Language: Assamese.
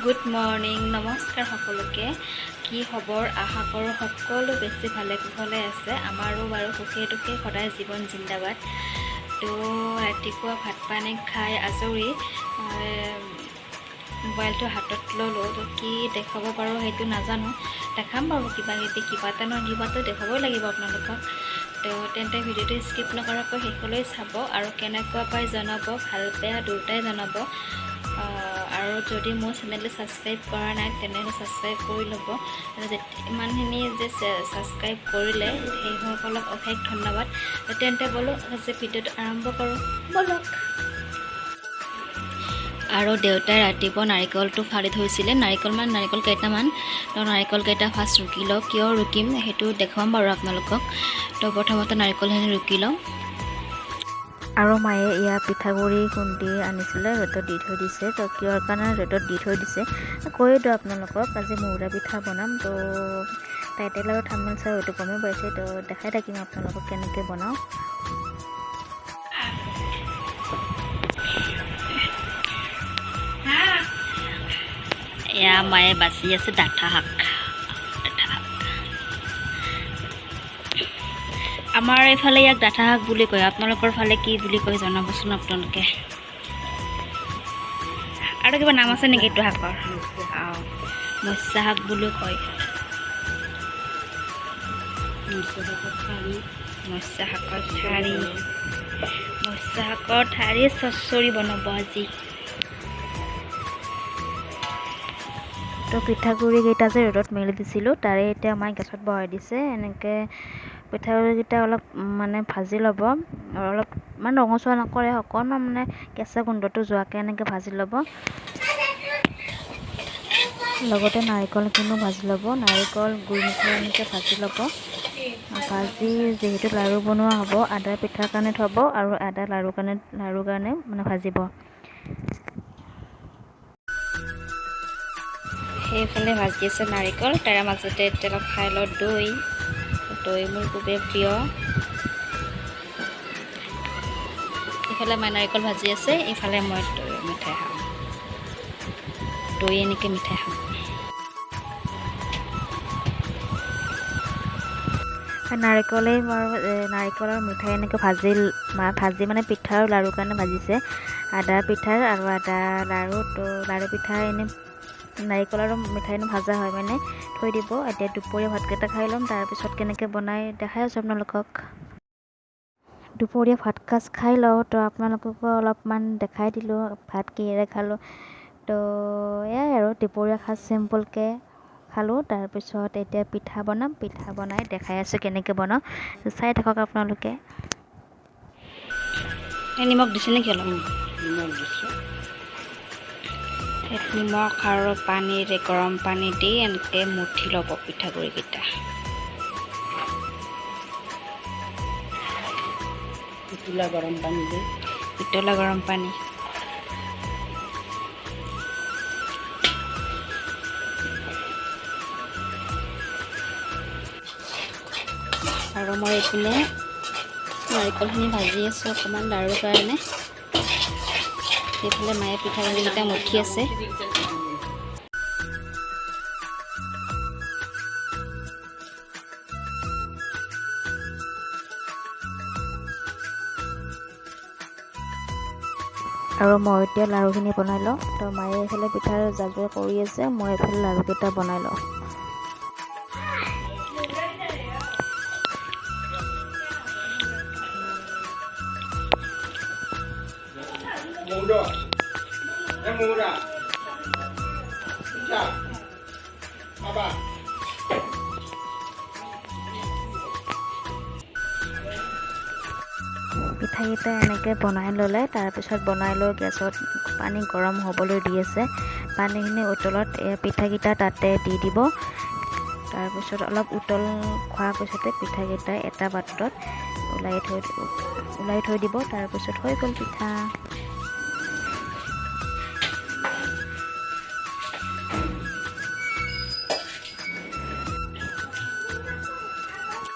গুড মৰ্ণিং, নমস্কাৰ সকলোকে। কি খবৰ? আশা কৰোঁ সকলো বেছি ভালে কুশলে আছে। আমাৰো বাৰু সুখে দুখে সদায় জীৱন জিন্দাবাদ। তো ৰাতিপুৱা ভাত পানী খাই আজৰি মোবাইলটো হাতত ল'লোঁ। তো কি দেখাব পাৰোঁ সেইটো নাজানো, দেখাম বাৰু কিবা এটা নহয় কিবাটো দেখাবই লাগিব আপোনালোকক। তো তেন্তে ভিডিঅ'টো স্কিপ নকৰাকৈ শেষলৈ চাব আৰু কেনেকুৱা পাই জনাব, ভাল বেয়া দুয়োটাই জনাব। আৰু যদি মোৰ চেনেলটো ছাবস্ক্ৰাইব কৰা নাই তেনেহ'লে ছাবস্ক্ৰাইব কৰি ল'ব। আৰু ইমানখিনি যে ছাবস্ক্ৰাইব কৰিলে সেইসকলক অশেষ ধন্যবাদ। তেন্তে ব'লো আজি ভিডিঅ'টো আৰম্ভ কৰোঁ, ব'লক। আৰু দেউতাই ৰাতিপুৱা নাৰিকলটো ফালি থৈছিলে, নাৰিকল কেইটামান। তো নাৰিকল কেইটা ফাৰ্ষ্ট ৰুকি লওঁ। কিয় ৰুকিম সেইটো দেখুৱাম বাৰু আপোনালোকক। তো প্ৰথমতে নাৰিকলখিনি ৰুকি লওঁ। আৰু মায়ে ইয়াৰ পিঠাগুড়ি খুন্দি আনিছিলে, ৰ'দত দি থৈ দিছে। তো কিহৰ কাৰণে ৰ'দত দি থৈ দিছে কৈয়ে দিওঁ আপোনালোকক। আজি মহুৰা পিঠা বনাম। তো টাইটেল আৰু থাম্বনেইল চাই হয়তো গমেই পাইছে। তো দেখাই থাকিম আপোনালোকক কেনেকৈ বনাওঁ। এয়া মায়ে বাচি আছে ডাঠা শাক। আমাৰ এইফালে ইয়াক ডাঠা শাক বুলি কয়, আপোনালোকৰ ফালে কি বুলি কয় জনাবচোন আপোনালোকে। আৰু কিবা নাম আছে নেকি এইটো শাকৰ? মৎস্য শাক বুলিও কয়। মৎস্য শাকৰ ঠাৰি চচ্চৰি বনাব আজি। তো পিঠাগুড়িকেইটা যে ৰ'দত মেলি দিছিলোঁ তাৰে এতিয়া মায়ে গেছত বহাই দিছে। এনেকৈ পিঠাগুড়িকেইটা অলপ ভাজি ল'ব, অলপ ৰঙচুৱা নকৰে, অকণমান কেঁচা গোন্ধটো যোৱাকৈ এনেকৈ ভাজি ল'ব। লগতে নাৰিকলখিনিও ভাজি ল'ব। নাৰিকল গুড় মিঠৈ এনেকৈ ভাজি ল'ব। ভাজি যিহেতু লাড়ু বনোৱা হ'ব, আদা পিঠাৰ কাৰণে থ'ব আৰু আদা লাড়ুৰ কাৰণে ভাজিব। সেইফালে ভাজি আছে নাৰিকল, তাৰে মাজতে এতিয়া খাই লওঁ দৈ মোৰ খুবেই প্ৰিয়। ইফালে মই নাৰিকল ভাজি আছে, ইফালে মই মিঠাই খাওঁ, দৈ এনেকৈ মিঠাই খাওঁ। নাৰিকল আৰু মিঠাই এনেকৈ ভাজি পিঠা আৰু লাড়ুৰ কাৰণে ভাজিছে। আদা পিঠাৰ আৰু আদা লাড়ু। তো লাড়ু পিঠা নাৰিকল আৰু মিঠাই ভাজা হয় থৈ দিব। এতিয়া দুপৰীয়া ভাতকেইটা খাই ল'ম, তাৰপিছত কেনেকৈ বনাই দেখাই আছোঁ আপোনালোকক। দুপৰীয়া ভাত সাজ খাই লওঁ। তো আপোনালোককো অলপমান দেখাই দিলোঁ ভাত কিহেৰে খালোঁ। তো এয়াই আৰু দুপৰীয়া সাজ চিম্পুলকৈ খালোঁ। তাৰপিছত এতিয়া পিঠা বনাম, পিঠা বনাই দেখাই আছোঁ কেনেকৈ বনাওঁ, চাই থাকক আপোনালোকে। নিমখ দিছে নেকি? অলপ নিমখ আৰু পানীৰে গৰম পানী দি এনেকৈ মুঠি ল'ব পিঠাগুড়িকেইটা। উতলা গৰম পানী আৰু মই এইপিনে নাৰিকলখিনি ভাজি আছোঁ অকণমান লাড়ুৰ কাৰণে। সেইফালে মায়ে পিঠাগুড়িকেইটা মঠি আছে। আৰু মই এতিয়া লাড়ুখিনি বনাই লওঁ। তো মায়ে এইফালে পিঠাৰ জাজৰি কৰি আছে, মই এইফালে লাড়ুকেইটা বনাই লওঁ। পিঠাকেইটা এনেকৈ বনাই ল'লে, তাৰপিছত বনাই লৈ গেছত পানী গৰম হ'বলৈ দি আছে। পানীখিনি উতলত পিঠাকেইটা তাতে দি দিব। তাৰপিছত অলপ উতল খোৱাৰ পিছতে পিঠাকেইটা এটা পাত্ৰত ওলাই থৈ দিব। তাৰপিছত হৈ গ'ল পিঠা।